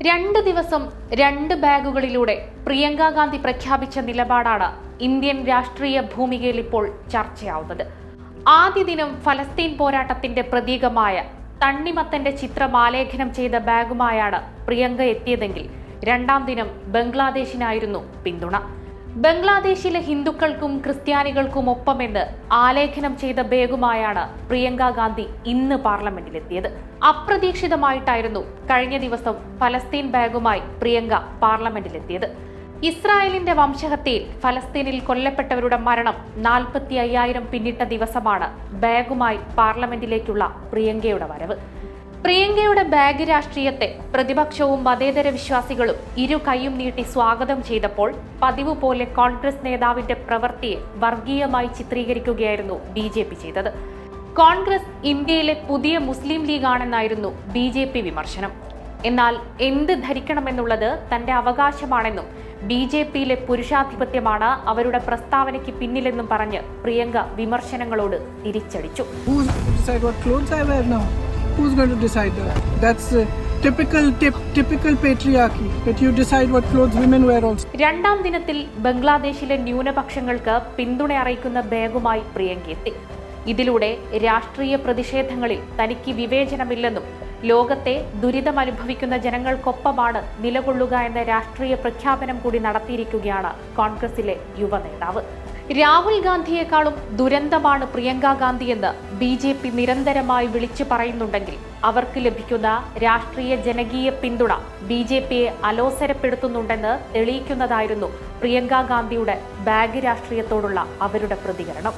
2 ദിവസം 2 ബാഗുകളിലൂടെ പ്രിയങ്ക ഗാന്ധി പ്രഖ്യാപിച്ച നിലപാടാണ് ഇന്ത്യൻ രാഷ്ട്രീയ ഭൂമികയിൽ ഇപ്പോൾ ചർച്ചയാവുന്നത്. ആദ്യ ദിനം ഫലസ്തീൻ പോരാട്ടത്തിന്റെ പ്രതീകമായ തണ്ണിമത്തന്റെ ചിത്രം ആലേഖനം ചെയ്ത ബാഗുമായാണ് പ്രിയങ്ക എത്തിയതെങ്കിൽ രണ്ടാം ദിനം ബംഗ്ലാദേശിനായിരുന്നു പിന്തുണ. ബംഗ്ലാദേശിലെ ഹിന്ദുക്കൾക്കും ക്രിസ്ത്യാനികൾക്കും ഒപ്പമെന്ന് ആലേഖനം ചെയ്ത ബാഗുമായാണ് പ്രിയങ്ക ഗാന്ധി ഇന്ന് പാർലമെന്റിലെത്തിയത്. അപ്രതീക്ഷിതമായിട്ടായിരുന്നു കഴിഞ്ഞ ദിവസം ഫലസ്തീൻ ബാഗുമായി പ്രിയങ്ക പാർലമെന്റിലെത്തിയത്. ഇസ്രായേലിന്റെ വംശഹത്യയിൽ ഫലസ്തീനിൽ കൊല്ലപ്പെട്ടവരുടെ മരണം 45,000 പിന്നിട്ട ദിവസമാണ് ബാഗുമായി പാർലമെന്റിലേക്കുള്ള പ്രിയങ്കയുടെ വരവ്. പ്രിയങ്കയുടെ ബാഗ് രാഷ്ട്രീയത്തെ പ്രതിപക്ഷവും മതേതര വിശ്വാസികളും ഇരു കൈയും നീട്ടി സ്വാഗതം ചെയ്തപ്പോൾ പതിവ് പോലെ കോൺഗ്രസ് നേതാവിന്റെ പ്രവൃത്തിയെ വർഗീയമായി ചിത്രീകരിക്കുകയായിരുന്നു BJP ചെയ്തത്. കോൺഗ്രസ് ഇന്ത്യയിലെ പുതിയ മുസ്ലിം ലീഗാണെന്നായിരുന്നു BJP വിമർശനം. എന്നാൽ എന്ത് ധരിക്കണമെന്നുള്ളത് തന്റെ അവകാശമാണെന്നും BJPയിലെ പുരുഷാധിപത്യമാണ് അവരുടെ പ്രസ്താവനയ്ക്ക് പിന്നിലെന്നും പറഞ്ഞ് പ്രിയങ്ക വിമർശനങ്ങളോട് തിരിച്ചടിച്ചു. Who's going to decide that? That's typical patriarchy that you decide what clothes women wear also. രണ്ടാം ദിനത്തിൽ ബംഗ്ലാദേശിലെ ന്യൂനപക്ഷങ്ങൾക്ക് പിന്തുണ അറിയിക്കുന്ന ബാഗുമായി പ്രിയങ്ക എത്തി. ഇതിലൂടെ രാഷ്ട്രീയ പ്രതിഷേധങ്ങളിൽ തനിക്ക് വിവേചനമില്ലെന്നും ലോകത്തെ ദുരിതമനുഭവിക്കുന്ന ജനങ്ങൾക്കൊപ്പമാണ് നിലകൊള്ളുക എന്ന രാഷ്ട്രീയ പ്രഖ്യാപനം കൂടി നടത്തിയിരിക്കുകയാണ് കോൺഗ്രസിലെ യുവ നേതാവ്. രാഹുൽ ഗാന്ധിയെക്കാളും ദുരന്തമാണ് പ്രിയങ്ക ഗാന്ധിയെന്ന് BJP നിരന്തരമായി വിളിച്ചു പറയുന്നുണ്ടെങ്കിൽ അവർക്ക് ലഭിക്കുന്ന രാഷ്ട്രീയ ജനകീയ പിന്തുണ BJPയെ അലോസരപ്പെടുത്തുന്നുണ്ടെന്ന് തെളിയിക്കുന്നതായിരുന്നു പ്രിയങ്ക ഗാന്ധിയുടെ ബാഗ് രാഷ്ട്രീയത്തോടുള്ള അവരുടെ പ്രതികരണം.